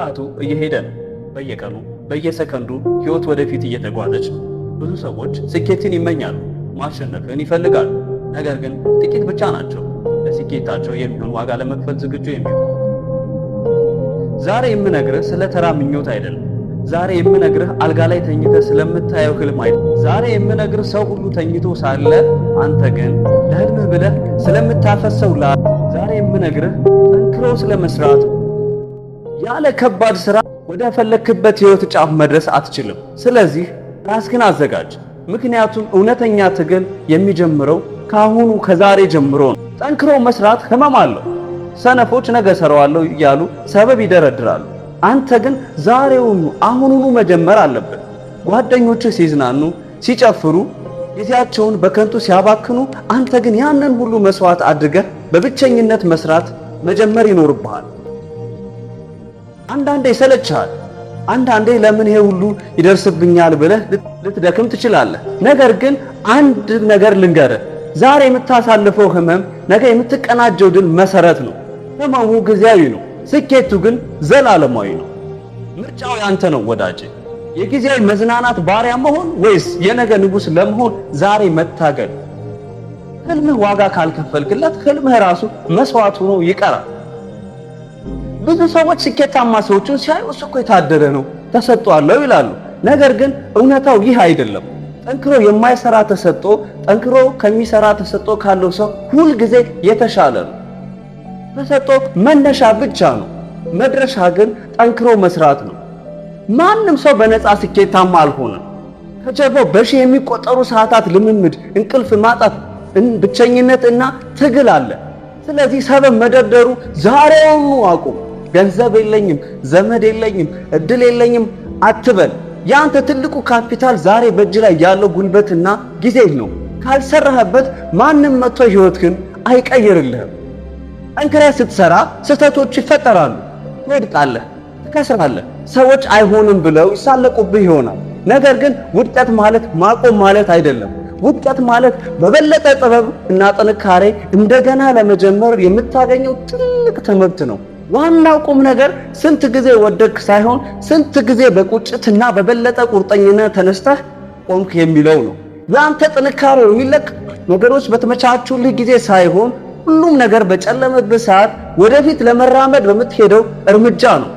ሰዓቱ እየሄደ ነው። በየቀኑ በየሰከንዱ ህይወት ወደፊት እየተጓዘች ነው። ብዙ ሰዎች ስኬትን ይመኛሉ፣ ማሸነፍን ይፈልጋሉ። ነገር ግን ጥቂት ብቻ ናቸው ለስኬታቸው የሚሆን ዋጋ ለመክፈል ዝግጁ የሚሆኑ። ዛሬ የምነግርህ ስለ ተራ ምኞት አይደለም። ዛሬ የምነግርህ አልጋ ላይ ተኝተህ ስለምታየው ህልም አይደለም። ዛሬ የምነግርህ ሰው ሁሉ ተኝቶ ሳለ አንተ ግን ለህልምህ ብለህ ስለምታፈሰው ዛሬ የምነግርህ ጠንክሮ ስለመስራት። ያለ ከባድ ስራ ወደ ፈለክበት ህይወት ጫፍ መድረስ አትችልም። ስለዚህ ራስህን አዘጋጅ። ምክንያቱም እውነተኛ ትግል የሚጀምረው ከአሁኑ ከዛሬ ጀምሮ ነው። ጠንክሮ መስራት ህመም አለው። ሰነፎች ነገ ሰራዋለሁ እያሉ ሰበብ ይደረድራሉ። አንተ ግን ዛሬውኑ አሁኑኑ መጀመር አለብን። ጓደኞችህ ሲዝናኑ፣ ሲጨፍሩ፣ ጊዜያቸውን በከንቱ ሲያባክኑ፣ አንተ ግን ያንን ሁሉ መስዋዕት አድርገህ በብቸኝነት መስራት መጀመር ይኖርብሃል። አንዳንዴ ይሰለችሃል። አንዳንዴ ለምን ይሄ ሁሉ ይደርስብኛል ብለህ ልትደክም ትችላለህ። ነገር ግን አንድ ነገር ልንገርህ፣ ዛሬ የምታሳልፈው ህመም ነገ የምትቀናጀው ድል መሰረት ነው። ህመሙ ጊዜያዊ ነው፣ ስኬቱ ግን ዘላለማዊ ነው። ምርጫው ያንተ ነው ወዳጅ። የጊዜያዊ መዝናናት ባሪያ መሆን ወይስ የነገ ንጉሥ ለመሆን ዛሬ መታገል? ህልምህ ዋጋ ካልከፈልክለት ህልምህ ራሱ መስዋዕት ሆኖ ይቀራል። ብዙ ሰዎች ስኬታማ ሰዎችን ሲያዩ እሱ እኮ የታደለ ነው ተሰጥቷለሁ ይላሉ። ነገር ግን እውነታው ይህ አይደለም። ጠንክሮ የማይሰራ ተሰጥቶ ጠንክሮ ከሚሰራ ተሰጥቶ ካለው ሰው ሁል ጊዜ የተሻለ ነው። ተሰጥቶ መነሻ ብቻ ነው፣ መድረሻ ግን ጠንክሮ መስራት ነው። ማንም ሰው በነፃ ስኬታማ አልሆነም። ከጀርባው በሺህ የሚቆጠሩ ሰዓታት ልምምድ፣ እንቅልፍ ማጣት፣ ብቸኝነት እና ትግል አለ። ስለዚህ ሰበብ መደርደሩ ዛሬውኑ አቁም። ገንዘብ የለኝም፣ ዘመድ የለኝም፣ እድል የለኝም አትበል። ያንተ ትልቁ ካፒታል ዛሬ በእጅ ላይ ያለው ጉልበትና ጊዜ ነው። ካልሰራህበት ማንም መጥቶ ህይወትህን አይቀይርልህም። ጠንክረህ ስትሰራ ስህተቶች ይፈጠራሉ። ትወድቃለህ፣ ትከስራለህ። ሰዎች አይሆንም ብለው ይሳለቁብህ ይሆናል። ነገር ግን ውድቀት ማለት ማቆም ማለት አይደለም። ውድቀት ማለት በበለጠ ጥበብ እና ጥንካሬ እንደገና ለመጀመር የምታገኘው ትልቅ ትምህርት ነው። ዋናው ቁም ነገር ስንት ጊዜ ወደቅክ ሳይሆን ስንት ጊዜ በቁጭትና በበለጠ ቁርጠኝነት ተነስተህ ቆምክ የሚለው ነው። ያንተ ጥንካሬ የሚለክ ነገሮች በተመቻቹልህ ጊዜ ሳይሆን ሁሉም ነገር በጨለመብህ ሰዓት ወደፊት ለመራመድ በምትሄደው እርምጃ ነው።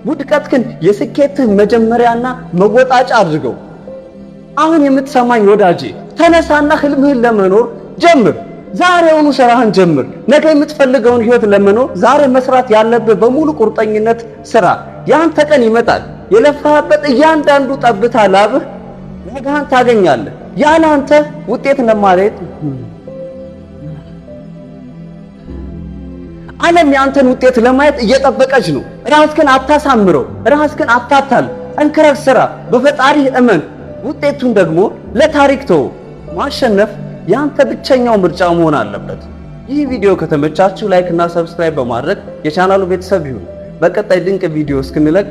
ውድቀት ግን የስኬትህ መጀመሪያና መወጣጫ አድርገው። አሁን የምትሰማኝ ወዳጄ፣ ተነሳና ህልምህን ለመኖር ጀምር። ዛሬውኑ ስራህን ጀምር። ነገ የምትፈልገውን ህይወት ለመኖር ዛሬ መስራት ያለብህ በሙሉ ቁርጠኝነት ስራ። ያንተ ቀን ይመጣል። የለፋህበት እያንዳንዱ ጠብታ ላብህ ነገህን ታገኛለህ። ያለ አንተ ውጤት ለማለት ዓለም ያንተን ውጤት ለማየት እየጠበቀች ነው። ራስህን አታሳምረው፣ ራስህን አታታል። ጠንክረህ ስራ፣ በፈጣሪህ እመን። ውጤቱን ደግሞ ለታሪክ ተው። ማሸነፍ ያንተ ብቸኛው ምርጫ መሆን አለበት። ይህ ቪዲዮ ከተመቻችሁ ላይክ እና ሰብስክራይብ በማድረግ የቻናሉ ቤተሰብ ይሁኑ። በቀጣይ ድንቅ ቪዲዮ እስክንለቅ